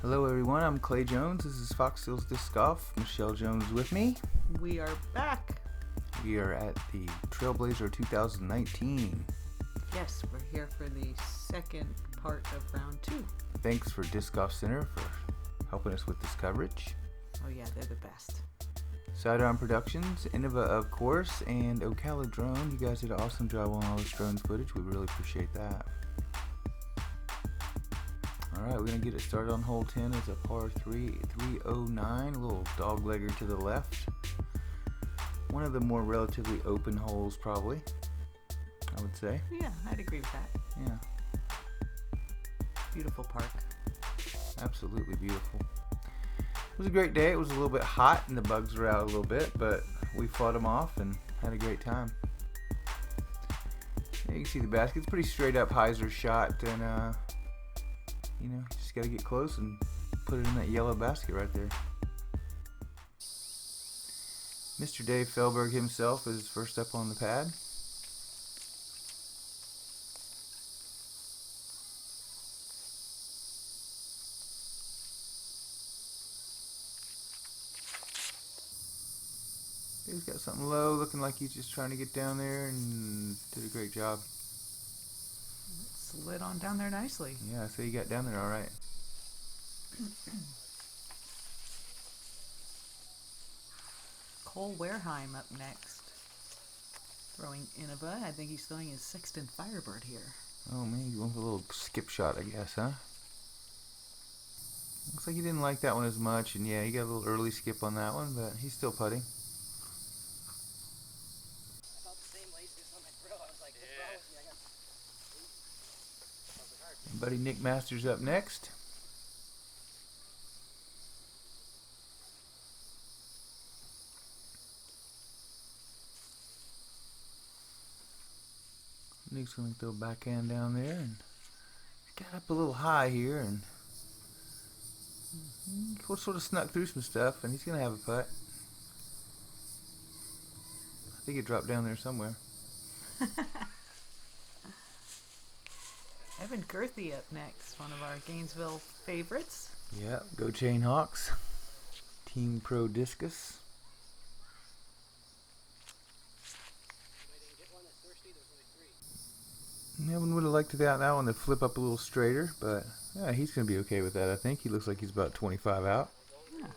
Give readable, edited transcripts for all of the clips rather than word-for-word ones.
Hello everyone, I'm Clay Jones. This is Fox Hills Disc Golf. Michelle Jones is with me. We are back. We are at the Trailblazer 2019. Yes, we're here for the second part of round 2. Thanks for Disc Golf Center for helping us with this coverage. Oh yeah, they're the best. Sidearm Productions, Innova of course, and Ocala Drone. You guys did an awesome job on all this drone footage. We really appreciate that. Alright, we're going to get it started on hole 10 as a par 309, a little doglegger to the left. One of the more relatively open holes probably, I would say. Yeah, I'd agree with that. Yeah. Beautiful park. Absolutely beautiful. It was a great day. It was a little bit hot and the bugs were out a little bit, but we fought them off and had a great time. Yeah, you can see the basket. It's pretty straight up hyzer shot, and you know, just gotta get close and put it in that yellow basket right there. Mr. Dave Feldberg himself is first up on the pad. He's got something low, looking like he's just trying to get down there, and did a great job. Slid on down there nicely. Yeah, so he got down there all right. Cole Wehrheim up next. Throwing Innova. I think he's throwing his Sexton Firebird here. Oh man, he's going for a little skip shot, I guess, huh? Looks like he didn't like that one as much, and yeah, he got a little early skip on that one, but he's still putting. Buddy Nick Masters up next. Nick's going to throw backhand down there, and got up a little high here, and sort of snuck through some stuff, and he's going to have a putt. I think it dropped down there somewhere. Feldberg-Gurthie up next, one of our Gainesville favorites. Yeah, go Chain Hawks. Team Pro Discus. Evan would have liked that one to flip up a little straighter, but yeah, he's going to be okay with that, I think. He looks like he's about 25 out. Yeah.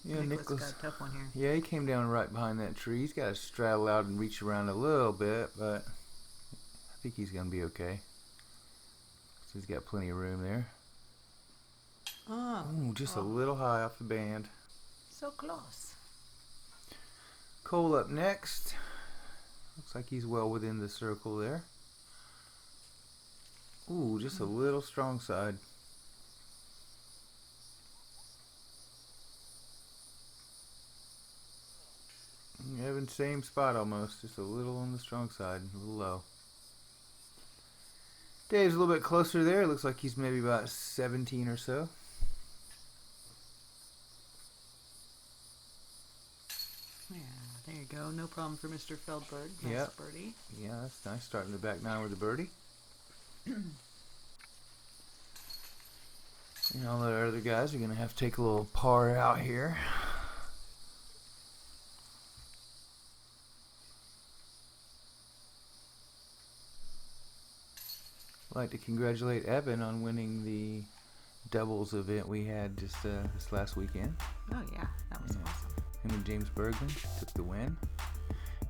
Yeah, Nicholas got a tough one here. Yeah, he came down right behind that tree. He's got to straddle out and reach around a little bit, but I think he's going to be okay. So he's got plenty of room there. Ooh, just a little high off the band. So close. Cole up next. Looks like he's well within the circle there. Ooh, just a little strong side. Evan, same spot almost, just a little on the strong side, a little low. Dave's a little bit closer there. It looks like he's maybe about 17 or so. Yeah, there you go. No problem for Mr. Feldberg. Nice Yep. birdie. Yeah, that's nice. Starting the back nine with a birdie. And all the other guys are going to have to take a little par out here. I'd like to congratulate Evan on winning the doubles event we had just this last weekend. Oh yeah, that was awesome. Him and James Bergman took the win.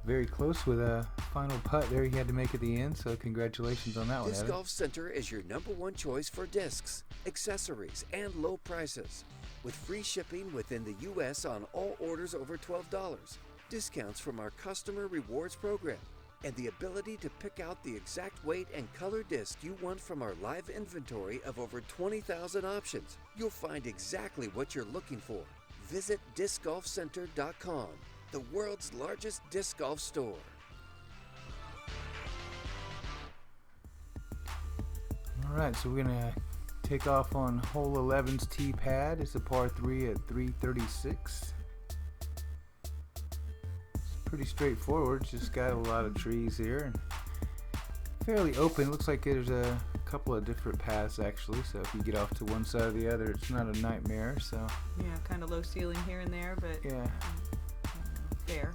Very close with a final putt there he had to make at the end, so congratulations on that one, Disc Evan. Golf Center is your #1 choice for discs, accessories, and low prices. With free shipping within the U.S. on all orders over $12, discounts from our customer rewards program, and the ability to pick out the exact weight and color disc you want from our live inventory of over 20,000 options. You'll find exactly what you're looking for. Visit discgolfcenter.com, the world's largest disc golf store. Alright, so we're going to take off on hole 11's tee pad. It's a par 3 at 336. It's pretty straightforward, just got a lot of trees here. And fairly open. Looks like there's a couple of different paths actually, so if you get off to one side or the other, it's not a nightmare. So Yeah, kind of low ceiling here and there, but yeah. fair.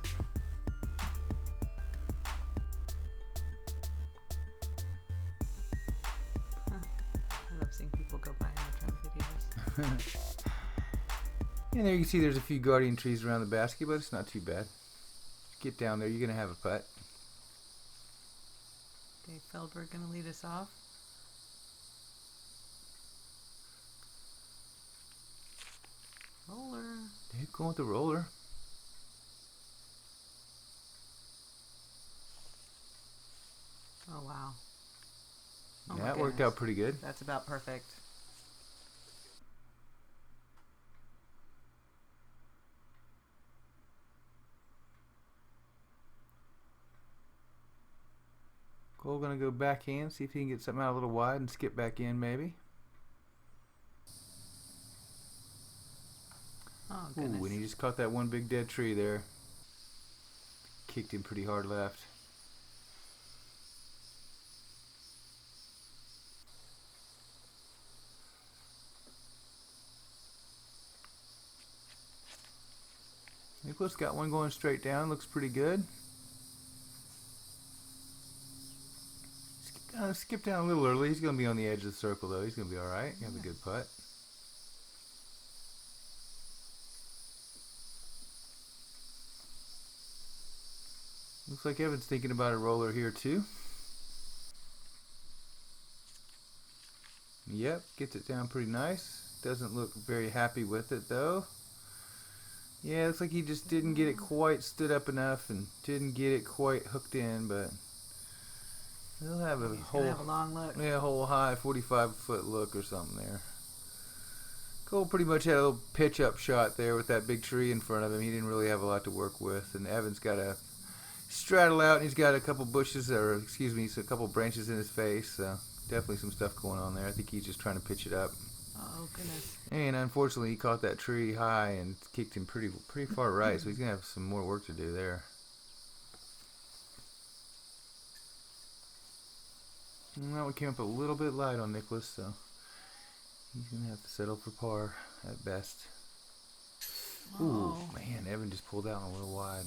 I love seeing people go by on the trail videos. And there you can see there's a few guardian trees around the basket, but it's not too bad. Get down there, you're gonna have a putt. Dave Feldberg gonna lead us off. Roller. Dave going with the roller. Oh wow. Oh Yeah, my it worked goodness. out pretty good. That's about perfect. Cole gonna go backhand, see if he can get something out a little wide and skip back in maybe. Oh Ooh, goodness. and he just caught that one big dead tree there. Kicked him pretty hard left. Nicholas got one going straight down, looks pretty good. Skip down a little early. He's going to be on the edge of the circle though. He's going to be alright. Have a good putt. Looks like Evan's thinking about a roller here too. Yep, gets it down pretty nice. Doesn't look very happy with it though. Yeah, looks like he just didn't get it quite stood up enough and didn't get it quite hooked in, but he'll have a He's whole gonna have a long look. yeah, whole high 45-foot look or something there. Cole pretty much had a little pitch up shot there with that big tree in front of him. He didn't really have a lot to work with, and Evan's got a straddle out and he's got a couple bushes, or excuse me, a couple branches in his face, so definitely some stuff going on there. I think he's just trying to pitch it up. Oh goodness. And unfortunately he caught that tree high and kicked him pretty far right, so he's gonna have some more work to do there. And that one came up a little bit light on Nicholas, so he's gonna have to settle for par at best. Ooh, Oh. man, Evan just pulled out a little wide.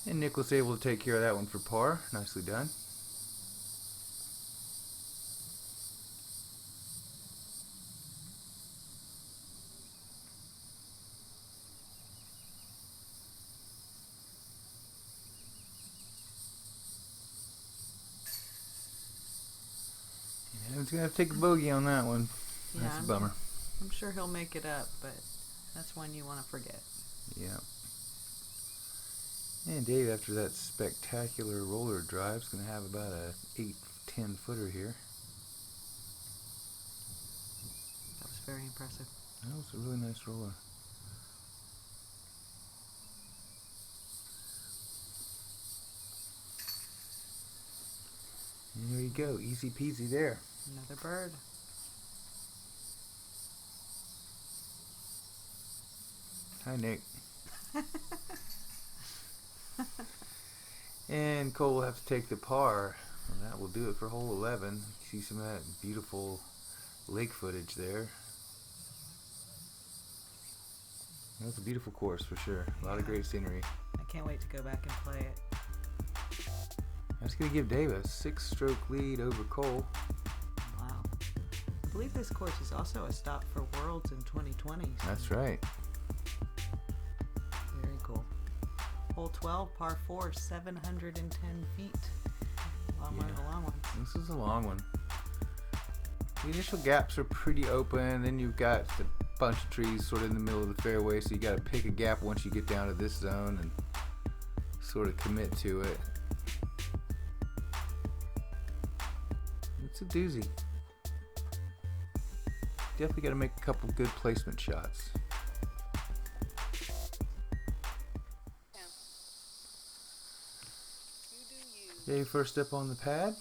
And Nicholas able to take care of that one for par. Nicely done. And Evan's gonna have to take a bogey on that one. Yeah, That's a bummer. I'm sure he'll make it up, but that's one you want to forget. Yeah. And Dave, after that spectacular roller drive, is going to have about a 8-10 footer here. That was very impressive. That was a really nice roller. And there you go, easy peasy there. Another bird. Hi, Nick. And Cole will have to take the par. And that will do it for hole 11. See some of that beautiful lake footage there. That's a beautiful course for sure. A lot of great scenery. I can't wait to go back and play it. That's going to give Dave a 6-stroke lead over Cole. Wow. I believe this course is also a stop for Worlds in 2020. So That's right. very cool. Hole 12, par 4, 710 feet. One of the long ones. This is a long one. The initial gaps are pretty open, then you've got a bunch of trees sort of in the middle of the fairway, so you got to pick a gap once you get down to this zone and sort of commit to it. It's a doozy. Definitely got to make a couple good placement shots. Dave first up on the pad.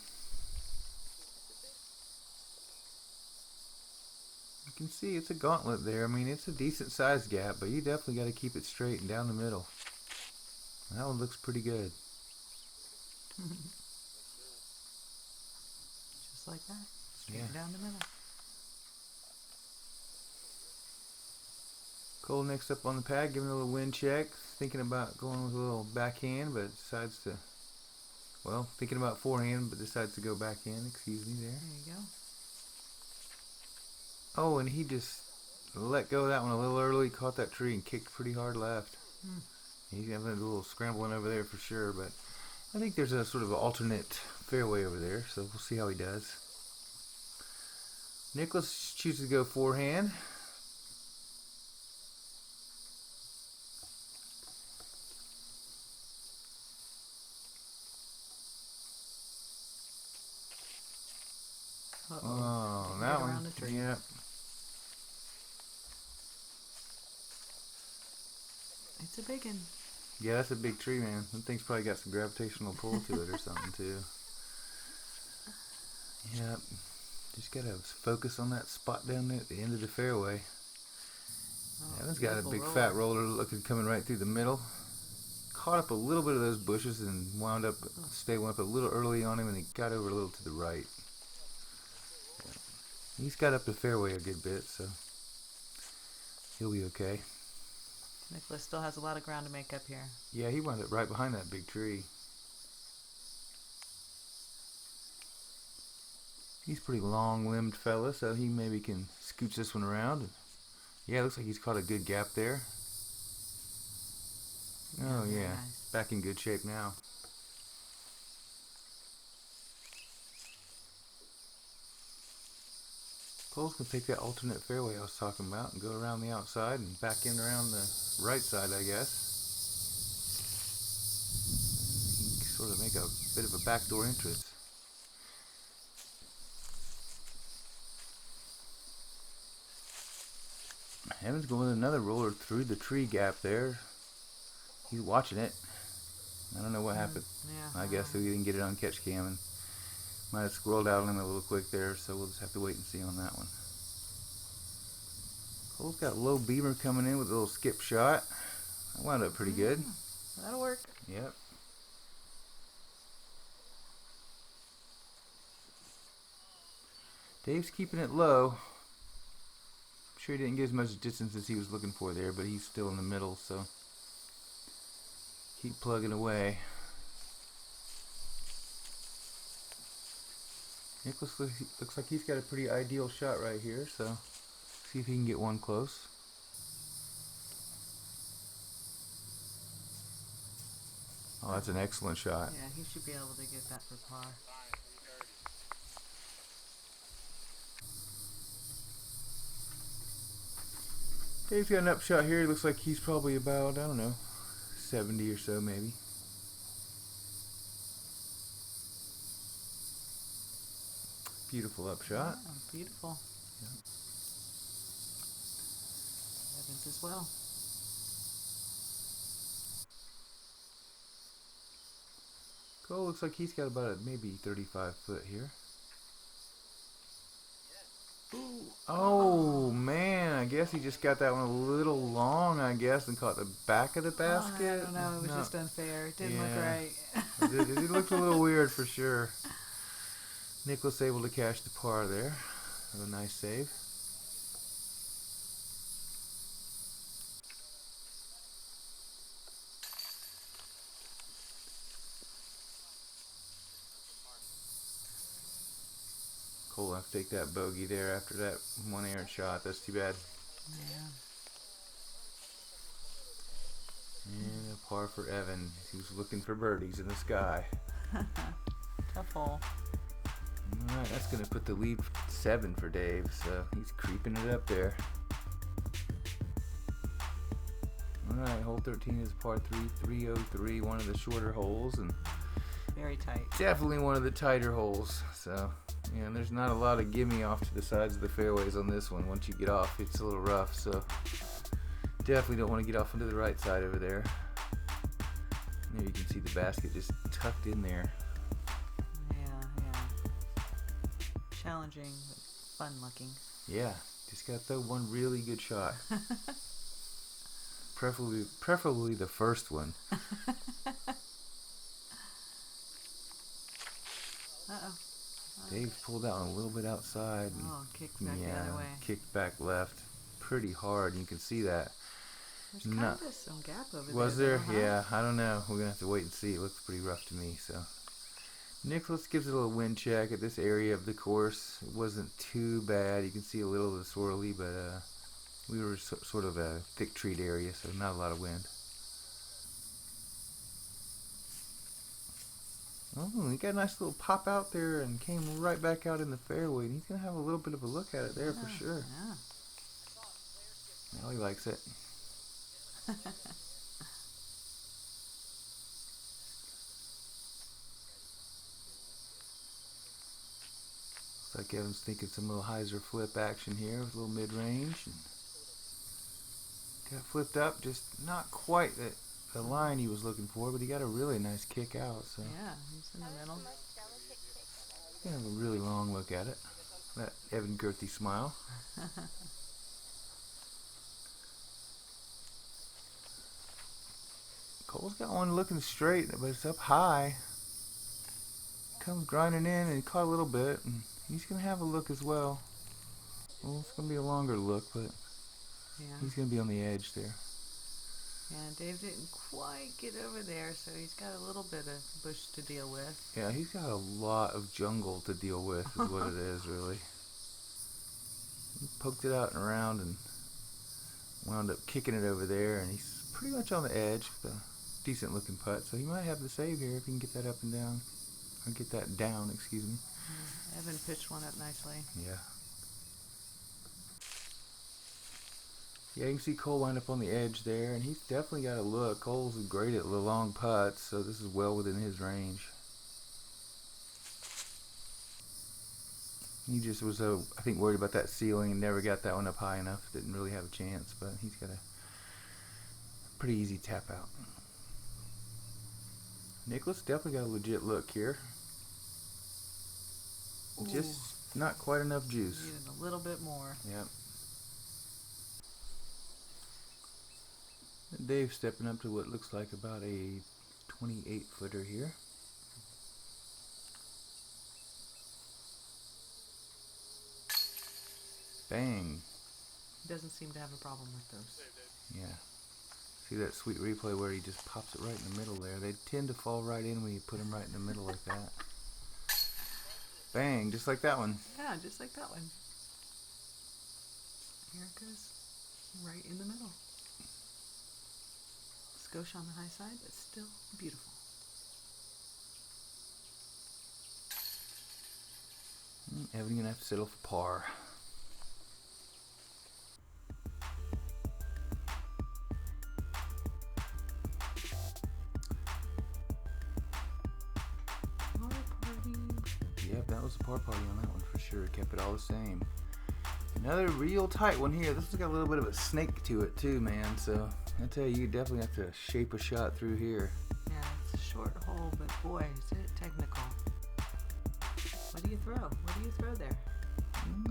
You can see it's a gauntlet there. I mean, it's a decent sized gap, but you definitely got to keep it straight and down the middle. That one looks pretty good. Just like that. Straight Yeah. down the middle. Cole next up on the pad, giving a little wind check. Thinking about going with a little backhand, but decides to, well, thinking about forehand, but decides to go backhand. Excuse me there. There you go. Oh, and he just let go of that one a little early, caught that tree and kicked pretty hard left. He's having a little scrambling over there for sure, but I think there's a sort of an alternate fairway over there, so we'll see how he does. Nicholas chooses to go forehand. Oh, Didn't that get around one. the tree. Yeah. It's a big one. Yeah, that's a big tree, man. That thing's probably got some gravitational pull to it or something, too. Yeah. Just gotta focus on that spot down there at the end of the fairway. Oh, Evan's got a beautiful big roller. fat roller looking coming right through the middle. Caught up a little bit of those bushes and wound up, went up a little early on him, and he got over a little to the right. He's got up the fairway a good bit, so he'll be okay. Nicholas still has a lot of ground to make up here. Yeah, he wound up right behind that big tree. He's a pretty long-limbed fella, so he maybe can scooch this one around. Yeah, looks like he's caught a good gap there. Oh very yeah, nice. back in good shape now. Cole's gonna take that alternate fairway I was talking about and go around the outside and back in around the right side, I guess. He can sort of make a bit of a backdoor entrance. Evan's going with another roller through the tree gap there. He's watching it. I don't know what happened. Yeah. I guess he didn't get it on catch cam and might have squirreled out on him a little quick there, so we'll just have to wait and see on that one. Cole's got a low beamer coming in with a little skip shot. That wound up pretty good. That'll work. Yep. Dave's keeping it low. I'm sure he didn't get as much distance as he was looking for there, but he's still in the middle, so keep plugging away. Nicholas looks like he's got a pretty ideal shot right here, so see if he can get one close. Oh, that's an excellent shot. Yeah, he should be able to get that for par. Dave's got an upshot here. He looks like he's probably about, I don't know, 70 or so maybe. Beautiful upshot. Oh, beautiful. Yeah. Evans as well. Cole looks like he's got about maybe 35 foot here. Oh man, I guess he just got that one a little long, I guess, and caught the back of the basket. I don't know, it was just unfair. It didn't look Yeah. right. It looked a little weird for sure. Nicholas able to cash the par there. Have a nice save. Cole will have to take that bogey there after that one errant shot. That's too bad. Yeah. And a par for Evan. He was looking for birdies in the sky. Tough hole. Alright, that's going to put the lead 7 for Dave, so he's creeping it up there. Alright, hole 13 is par 3, 303, one of the shorter holes, and Very tight. definitely one of the tighter holes. So, yeah, and there's not a lot of gimme off to the sides of the fairways on this one. Once you get off, it's a little rough, so definitely don't want to get off into the right side over there. There you can see the basket just tucked in there. Yeah. Challenging, but fun looking. Yeah, just got to throw one really good shot. Preferably the first one. Dave's pulled that one a little bit outside. And, Oh, kicked back the other way. Kicked back left pretty hard. You can see that. There's kind of some gap over there. Was there? Huh? Yeah, I don't know. We're going to have to wait and see. It looks pretty rough to me. So Nicholas gives it a little wind check at this area of the course. It wasn't too bad. You can see a little of the swirly, but we were sort of a thick treed area, so not a lot of wind. Oh, he got a nice little pop out there and came right back out in the fairway. And he's going to have a little bit of a look at it there for sure. Yeah. Well, he likes it. Looks like Evan's thinking some little hyzer flip action here with a little mid-range. Got flipped up, just not quite the line he was looking for, but he got a really nice kick out. So Yeah, he's in the middle. you can have a really long look at it. That Evan Gurthie smile. Cole's got one looking straight, but it's up high. Comes grinding in and he caught a little bit, and he's going to have a look as well. Well, it's going to be a longer look, but he's going to be on the edge there. Yeah, Dave didn't quite get over there, so he's got a little bit of bush to deal with. Yeah, he's got a lot of jungle to deal with, is what it is, really. He poked it out and around and wound up kicking it over there, and he's pretty much on the edge with a decent looking putt, so he might have the save here if he can get that up and down. Or get that down, excuse me. Evan pitched one up nicely. Yeah. Yeah, you can see Cole wind up on the edge there, and he's definitely got a look. Cole's great at the long putts, so this is well within his range. He just was, I think, worried about that ceiling and never got that one up high enough. Didn't really have a chance, but he's got a pretty easy tap out. Nicholas definitely got a legit look here. Ooh. Just not quite enough juice. Needed a little bit more. Yep. Dave's stepping up to what looks like about a 28-footer here. Bang. He doesn't seem to have a problem with those. Yeah. See that sweet replay where he just pops it right in the middle there. They tend to fall right in when you put them right in the middle like that. Bang, just like that one. Yeah, just like that one. Here it goes. Right in the middle. Skosh on the high side, but still beautiful. Evan gonna have to settle for par. Yep, that was a par party on that one for sure. Kept it all the same. Another real tight one here. This has got a little bit of a snake to it too, man. So I tell you, you definitely have to shape a shot through here. Yeah, it's a short hole, but boy, is it technical. What do you throw? What do you throw there?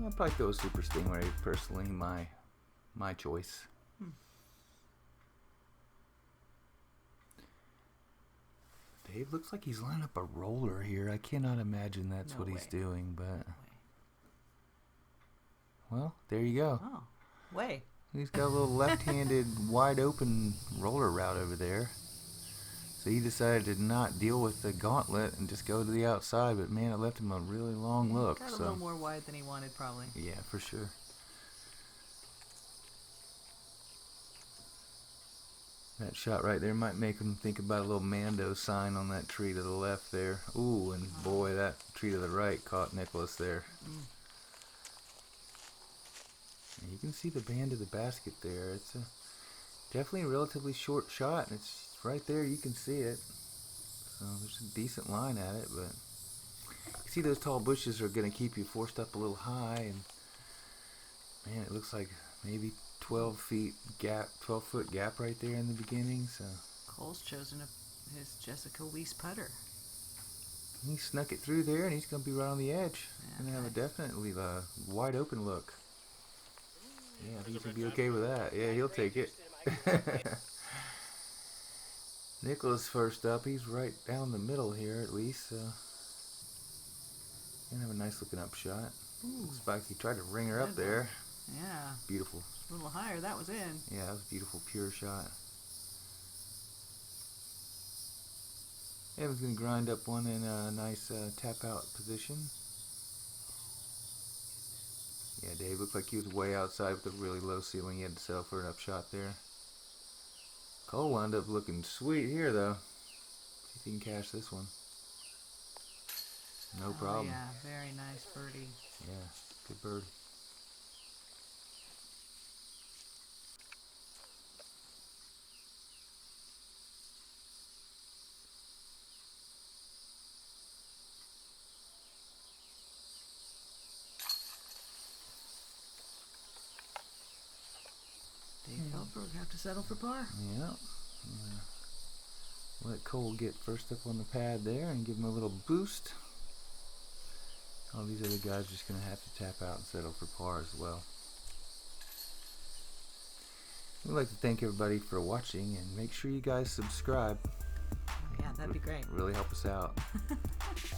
I'd probably throw a Super Stingray, personally, my choice. Dave looks like he's lining up a roller here. I cannot imagine that's No what he's way. doing, but well, there you go. Oh, way. He's got a little left-handed wide open roller route over there. So he decided to not deal with the gauntlet and just go to the outside, but man, it left him a really long look. Got a little more wide than he wanted, probably. Yeah, for sure. That shot right there might make him think about a little Mando sign on that tree to the left there. Ooh, and boy, that tree to the right caught Nicholas there. And you can see the band of the basket there. It's definitely a relatively short shot, and it's right there. You can see it. So there's a decent line at it, but you see those tall bushes are going to keep you forced up a little high, and man, it looks like maybe 12-foot gap right there in the beginning. So Cole's chosen his Jessica Weiss putter. he snuck it through there, and he's going to be right on the edge. Yeah, Going to have a definitely wide open look. Yeah, I think he's going to be okay with that. Yeah, he'll take it. Nicholas first up. He's right down the middle here, at least. And have a nice looking up shot. Ooh. Looks like he tried to ring her up Good one. there. Yeah. Beautiful. A little higher, that was in. Yeah, that was a beautiful, pure shot. Evan's going to grind up one in a nice tap out position. Yeah, Dave looked like he was way outside with a really low ceiling. He had to settle for an up shot there. Cole wound up looking sweet here, though. See if he can cash this one. No problem. Yeah, very nice birdie. Yeah, good bird. Dave Feldberg have to settle for par. Yeah. Let Cole get first up on the pad there and give him a little boost. All these other guys are just going to have to tap out and settle for par as well. We'd like to thank everybody for watching and make sure you guys subscribe. Yeah, that'd be great. Really help us out.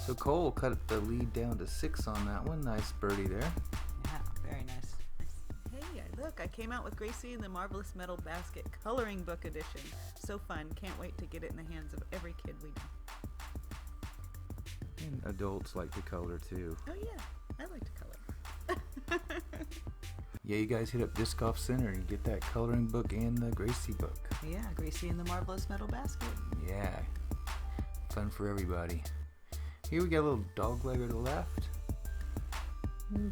So Cole cut the lead down to 6 on that one. Nice birdie there. Yeah, very nice. Hey, look, I came out with Gracie in the Marvelous Metal Basket Coloring Book Edition. So fun. Can't wait to get it in the hands of every kid we know. And adults like to color too. Oh yeah, I like to color. Yeah, you guys hit up Disc Golf Center and get that coloring book and the Gracie book. Yeah, Gracie in the Marvelous Metal Basket. Yeah, fun for everybody. Here we got a little doglegger to the left.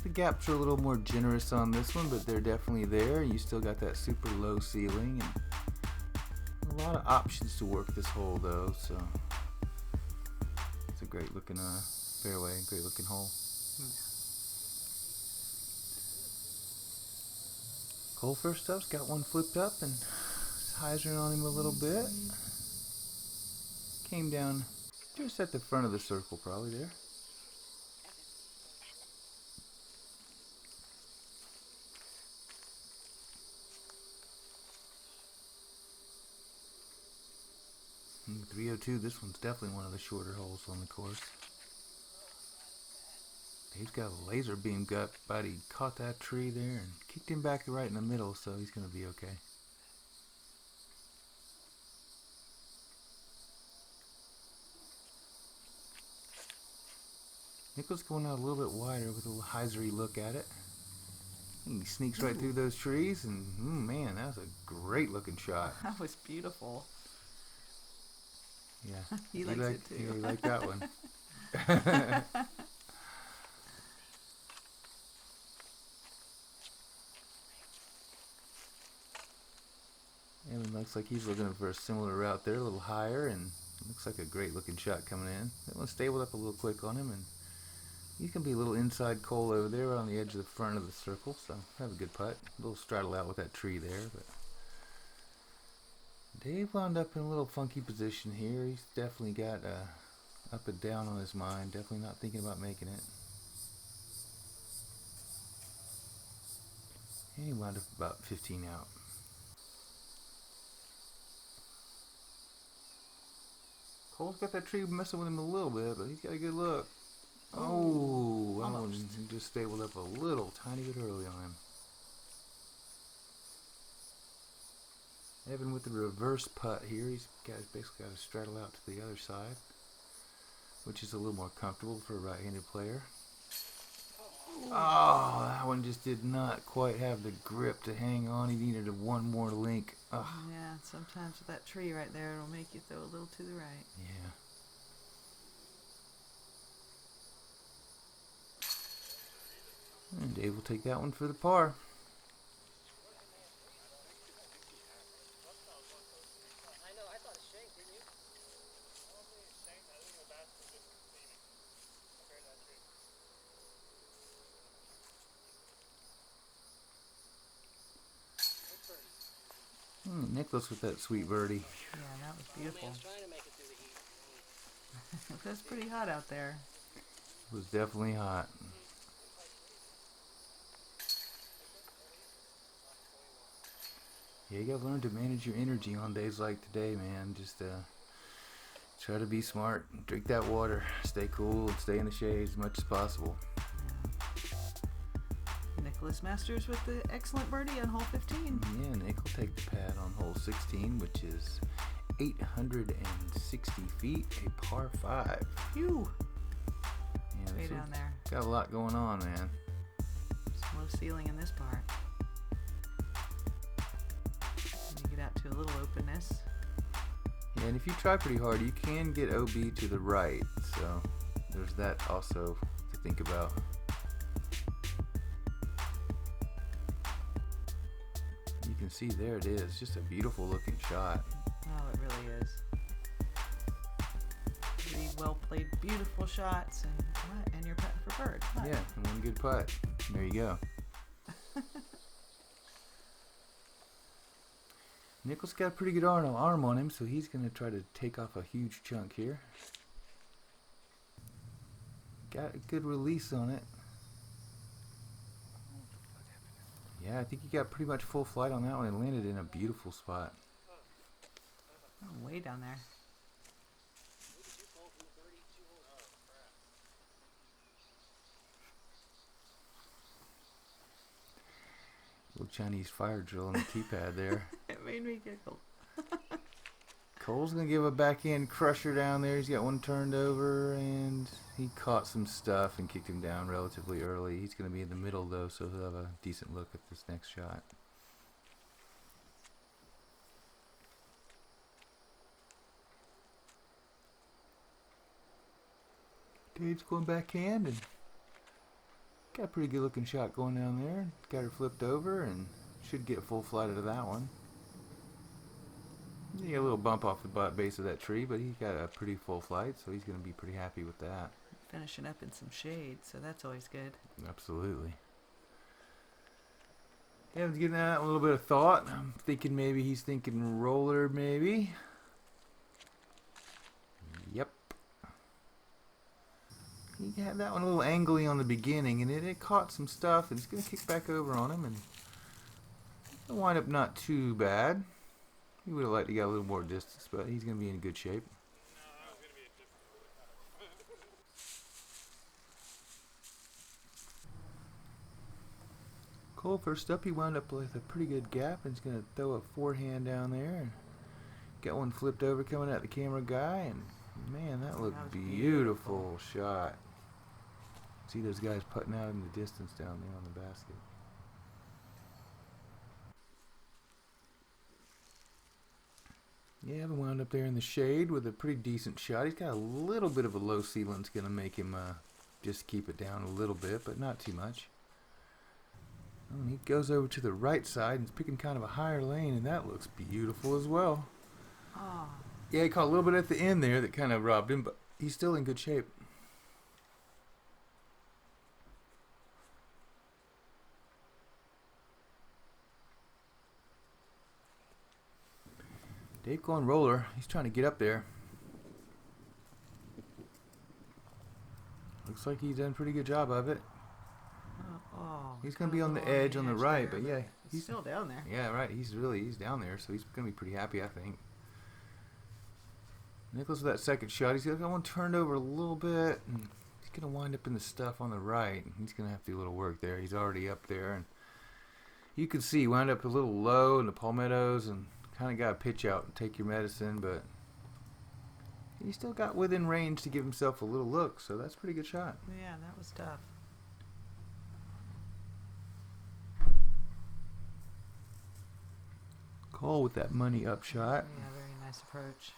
The gaps are a little more generous on this one, but they're definitely there. You still got that super low ceiling and a lot of options to work this hole though, so it's a great looking fairway, great looking hole. Cole first up's got one flipped up and hyzering on him a little bit. Came down just at the front of the circle probably there. And 302, this one's definitely one of the shorter holes on the course. He's got a laser beam gut, but he caught that tree there and kicked him back right in the middle, so he's going to be okay. Nicholas going out a little bit wider with a little hyzery look at it. He sneaks right through those trees, and man, that was a great looking shot. That was beautiful. Yeah, He likes it too. Yeah, he liked that one. Evan looks like he's looking for a similar route there, a little higher, and looks like a great looking shot coming in. That one stabled up a little quick on him, and he's going to be a little inside Cole over there on the edge of the front of the circle, so have a good putt. A little straddle out with that tree there, but Dave wound up in a little funky position here. He's definitely got up and down on his mind, definitely not thinking about making it. And he wound up about 15 out. Cole's got that tree messing with him a little bit, but he's got a good look. Oh, that one just stabled up a little tiny bit early on him. Evan with the reverse putt here. He's basically got to straddle out to the other side, which is a little more comfortable for a right-handed player. Oh, that one just did not quite have the grip to hang on. He needed one more link. Oh. Yeah, sometimes with that tree right there, it'll make you throw a little to the right. Yeah. And Dave will take that one for the par. Nicholas with that sweet birdie. Yeah, that was beautiful. It was pretty hot out there. It was definitely hot. Yeah, you gotta learn to manage your energy on days like today, man. Just Try to be smart. Drink that water. Stay cool and stay in the shade as much as possible. Nicholas Masters with the excellent birdie on hole 15. Yeah, Nick will take the pad on hole 16, which is 860 feet, a par 5. Phew. Yeah, Way down there. Got a lot going on, man. Some low ceiling in this part. And you get out to a little openness. Yeah, and if you try pretty hard, you can get OB to the right, so there's that also to think about. You can see there it is, just a beautiful looking shot. Oh, it really is. 3 well played, beautiful shots, and you're putting for bird. Putt. Yeah, and one good putt. There you go. Nichols got a pretty good arm on him, so he's going to try to take off a huge chunk here. Got a good release on it. Yeah, I think he got pretty much full flight on that one and landed in a beautiful spot. Oh, way down there. Little Chinese fire drill on the tee pad there. It made me giggle. Cole's going to give a backhand crusher down there. He's got one turned over, and he caught some stuff and kicked him down relatively early. He's going to be in the middle, though, so he'll have a decent look at this next shot. Dave's going backhand, and got a pretty good looking shot going down there. Got her flipped over and should get full flight out of that one. He got a little bump off the base of that tree, but he got a pretty full flight, so he's going to be pretty happy with that. Finishing up in some shade, so that's always good. Absolutely. Yeah, I was giving that a little bit of thought. I'm thinking maybe he's thinking roller, maybe. Yep. He had that one a little angly on the beginning, and it caught some stuff, and it's going to kick back over on him, and it'll wind up not too bad. He would have liked to get a little more distance, but he's going to be in good shape. Cole, first up, he wound up with a pretty good gap, and he's going to throw a forehand down there, and got one flipped over coming at the camera guy, and man, that looked beautiful shot. See those guys putting out in the distance down there on the basket. Yeah, we wound up there in the shade with a pretty decent shot. He's got a little bit of a low ceiling. It's going to make him just keep it down a little bit, but not too much. And he goes over to the right side and he's picking kind of a higher lane, and that looks beautiful as well. Oh. Yeah, he caught a little bit at the end there that kind of robbed him, but he's still in good shape. Dave going roller. He's trying to get up there. Looks like he's done a pretty good job of it. He's going to be on the edge on the right, but yeah. He's still down there. Yeah, right. He's down there, so he's going to be pretty happy, I think. Nicholas with that second shot. He's got one turned over a little bit, and he's going to wind up in the stuff on the right. He's going to have to do a little work there. He's already up there, and you can see he wound up a little low in the palmettos and kind of got to pitch out and take your medicine, but he still got within range to give himself a little look, so that's a pretty good shot. Yeah, that was tough. Cole with that money up shot. Yeah, very nice approach.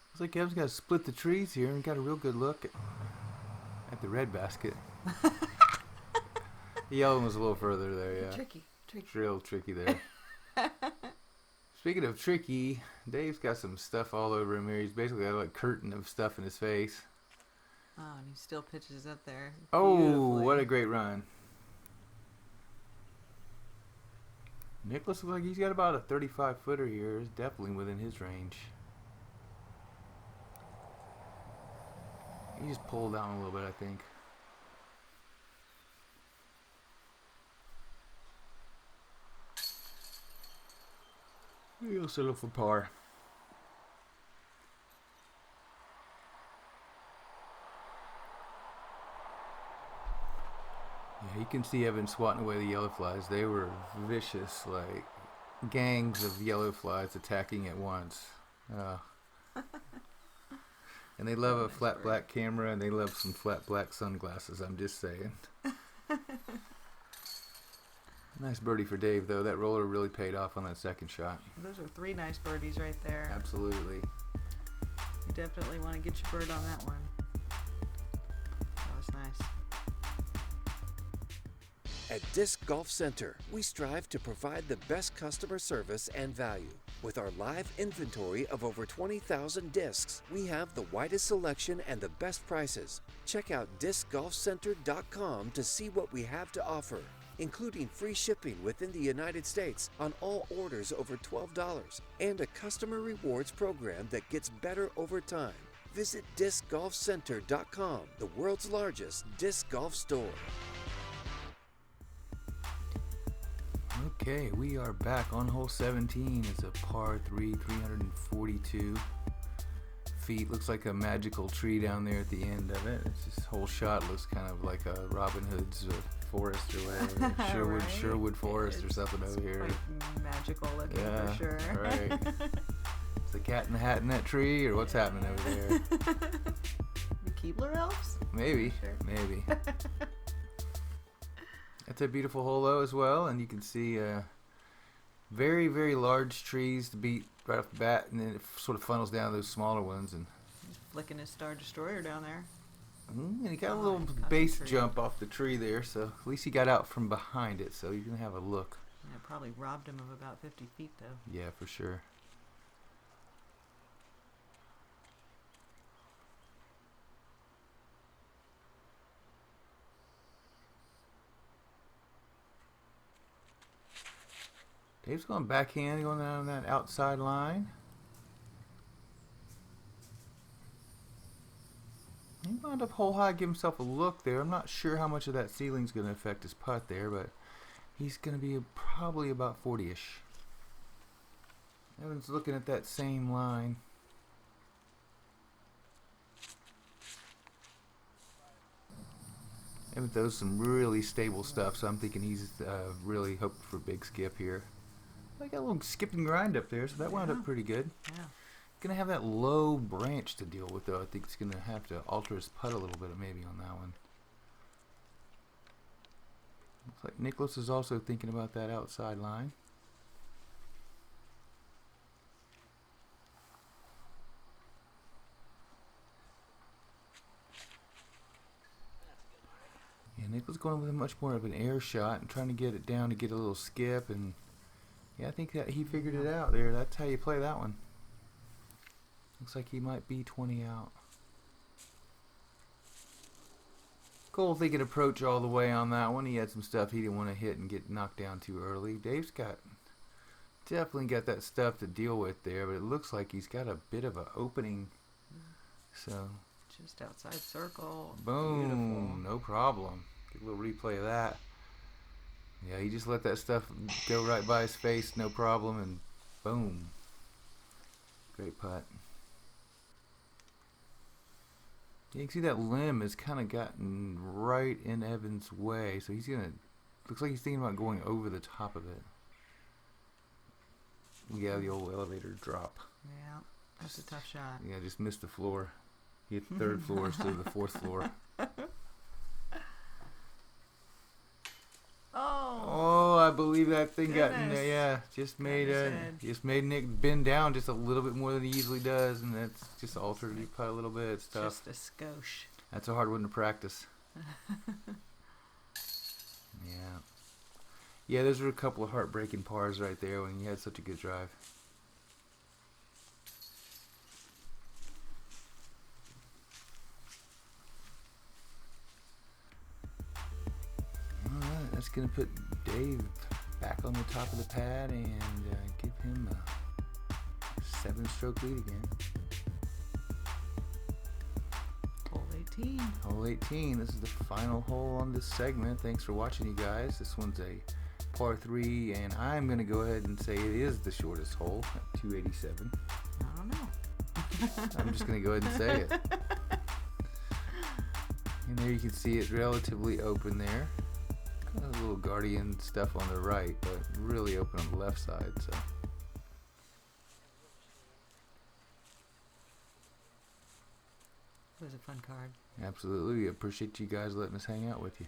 Looks like Ev's got to split the trees here and got a real good look at the red basket. The yellow one was a little further there, yeah. Tricky. Real tricky there. Speaking of tricky, Dave's got some stuff all over him here. He's basically got a curtain of stuff in his face. Oh, and he still pitches up there. Oh, what a great run. Nicholas looks like he's got about a 35-footer here. It's definitely within his range. He just pulled down a little bit, I think. He'll settle for par. Yeah, you can see Evan swatting away the yellow flies. They were vicious, like gangs of yellow flies attacking at once. And they love a flat black camera, and they love some flat black sunglasses, I'm just saying. Nice birdie for Dave, though. That roller really paid off on that second shot. Those are 3 nice birdies right there. Absolutely. You definitely want to get your bird on that one. That was nice. At Disc Golf Center, we strive to provide the best customer service and value. With our live inventory of over 20,000 discs, we have the widest selection and the best prices. Check out discgolfcenter.com to see what we have to offer, including free shipping within the United States on all orders over $12 and a customer rewards program that gets better over time. Visit discgolfcenter.com, the world's largest disc golf store. Okay, we are back on hole 17. It's a par 3, 342 feet. Looks like a magical tree down there at the end of it. It's this whole shot looks kind of like a Robin Hood's forest or whatever. Right? Sherwood Forest or something over here. Like magical looking Yeah, for sure. right. Is the cat in the hat in that tree, or what's happening over there? The Keebler elves? Maybe, Sure. maybe. That's a beautiful hole though as well, and you can see very, very large trees to beat right off the bat, and then it sort of funnels down those smaller ones, and He's flicking his Star Destroyer down there. he got a Oh, little he's got the base tree. jump off the tree there, so at least he got out from behind it, so you can have a look. Yeah, probably robbed him of about 50 feet though. Yeah, for sure. Dave's going backhand, going down that outside line. He wound up hole high, give himself a look there. I'm not sure how much of that ceiling's going to affect his putt there, but he's going to be probably about 40-ish. Evan's looking at that same line. Evan throws some really stable stuff, so I'm thinking he's really hoping for a big skip here. I got a little skip and grind up there, so that wound up pretty good. Yeah. Gonna have that low branch to deal with, though. I think he's gonna have to alter his putt a little bit, maybe on that one. Looks like Nicholas is also thinking about that outside line. Yeah, Nicholas going with a much more of an air shot and trying to get it down to get a little skip, and yeah, I think that he figured it out there. That's how you play that one. Looks like he might be 20 out. Cole thinking approach all the way on that one. He had some stuff he didn't want to hit and get knocked down too early. Dave's definitely got that stuff to deal with there, but it looks like he's got a bit of an opening. So Just outside circle. boom, Beautiful. no problem. Get a little replay of that. Yeah, he just let that stuff go right by his face, no problem, and boom. Great putt. You can see that limb has kind of gotten right in Evan's way, so he's gonna. Looks like he's thinking about going over the top of it. Yeah, the old elevator drop. Yeah, that's a tough shot. Yeah, just missed the floor. He hit the third floor instead of the fourth floor. Oh, Oh, I believe that thing got in there. Goodness. Yeah, just made Nick bend down just a little bit more than he usually does, and that's just altered his putt a little bit. It's tough. just a skosh. That's a hard one to practice. Yeah. Yeah, those were a couple of heartbreaking pars right there when you had such a good drive. Alright, that's going to put Dave back on the top of the pad and give him a 7-stroke lead again. Hole 18. Hole 18. This is the final hole on this segment. Thanks for watching, you guys. This one's a par 3, and I'm going to go ahead and say it is the shortest hole at 287. I don't know. I'm just going to go ahead and say it. And there you can see it's relatively open there. Got a little guardian stuff on the right, but really open on the left side. So It was a fun card. absolutely, we appreciate you guys letting us hang out with you.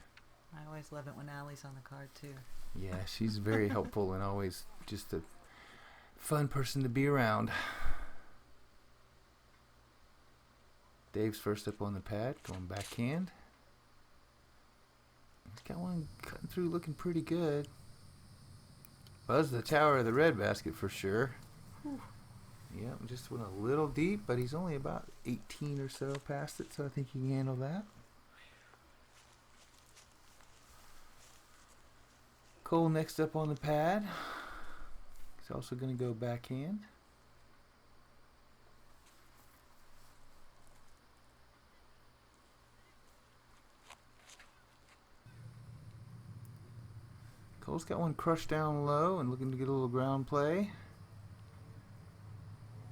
I always love it when Allie's on the card too. Yeah, she's very helpful and always just a fun person to be around. Dave's first up on the pad, going backhand. He's got one cutting through, looking pretty good. Buzz the tower of the red basket for sure. Whew. Yep, just went a little deep, but he's only about 18 or so past it, so I think he can handle that. Cole next up on the pad. He's also going to go backhand. Cole's got one crushed down low and looking to get a little ground play.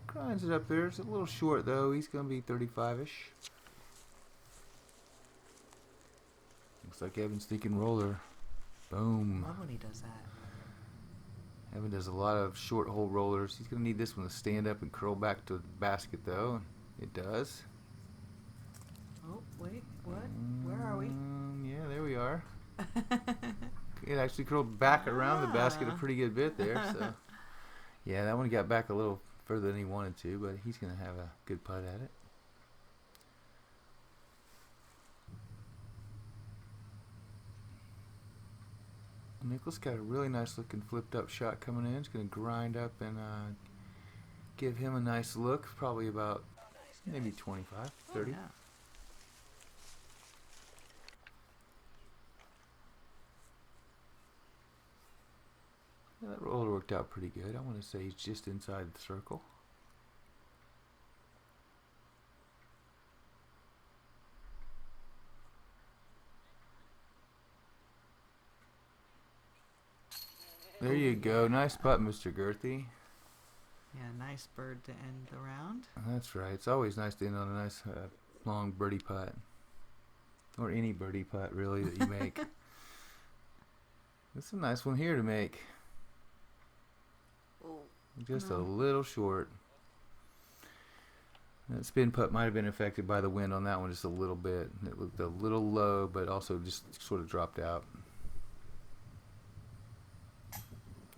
Grinds it up there. It's a little short though. He's going to be 35-ish. Looks like Evan's thinking roller. Boom. Love when he does that. Evan does a lot of short hole rollers. He's going to need this one to stand up and curl back to the basket though. It does. Oh, wait, what? Where are we? Yeah, there we are. It actually curled back around the basket a pretty good bit there. So, yeah, that one got back a little further than he wanted to, but he's going to have a good putt at it. Nicholas got a really nice looking flipped up shot coming in. He's going to grind up and give him a nice look. Probably about maybe 25, 30. Oh, yeah. Yeah, that roller worked out pretty good. I want to say he's just inside the circle. There you go. Nice putt, Mr. Gurthie. Yeah, nice bird to end the round. That's right. It's always nice to end on a nice long birdie putt. Or any birdie putt, really, that you make. It's a nice one here to make. Oh, Just no. a little short. That spin putt might have been affected by the wind on that one just a little bit. It looked a little low, but also just sort of dropped out.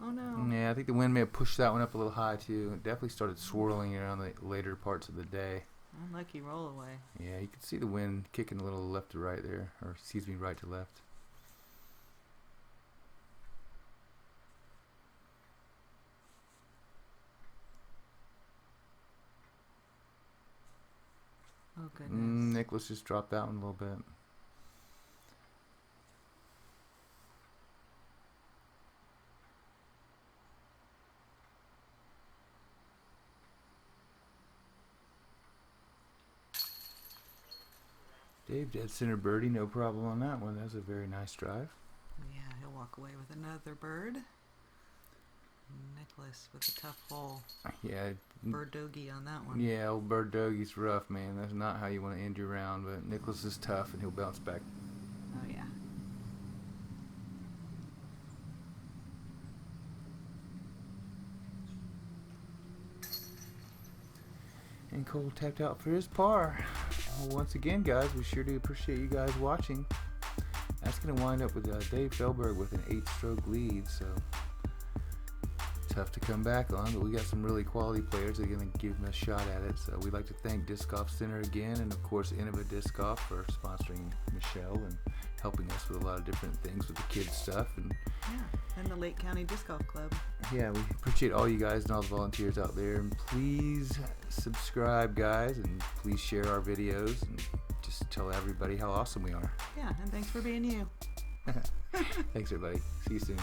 Oh no. Yeah, I think the wind may have pushed that one up a little high too. It definitely started swirling around the later parts of the day. Unlucky roll away. Yeah, you can see the wind kicking a little left to right there, or excuse me, right to left. Oh goodness. Nicholas just dropped that one a little bit. Dave dead center birdie, no problem on that one. That was a very nice drive. Yeah, he'll walk away with another bird. Nicholas with a tough hole. Yeah, Bird doggy on that one. yeah, old bird doggy's rough, man. That's not how you want to end your round, but Nicholas is tough and he'll bounce back. Oh yeah. And Cole tapped out for his par. Well, once again, guys, we sure do appreciate you guys watching. That's going to wind up with Dave Feldberg with an 8-stroke lead, so tough to come back on, but we got some really quality players that are going to give him a shot at it. So we'd like to thank Disc Golf Center again, and of course Innova Disc Golf for sponsoring Michelle and helping us with a lot of different things with the kids stuff. And Yeah. And the Lake County Disc Golf Club. yeah, we appreciate all you guys and all the volunteers out there. And please subscribe, guys, and please share our videos and just tell everybody how awesome we are. Yeah, and thanks for being you. Thanks, everybody. See you soon.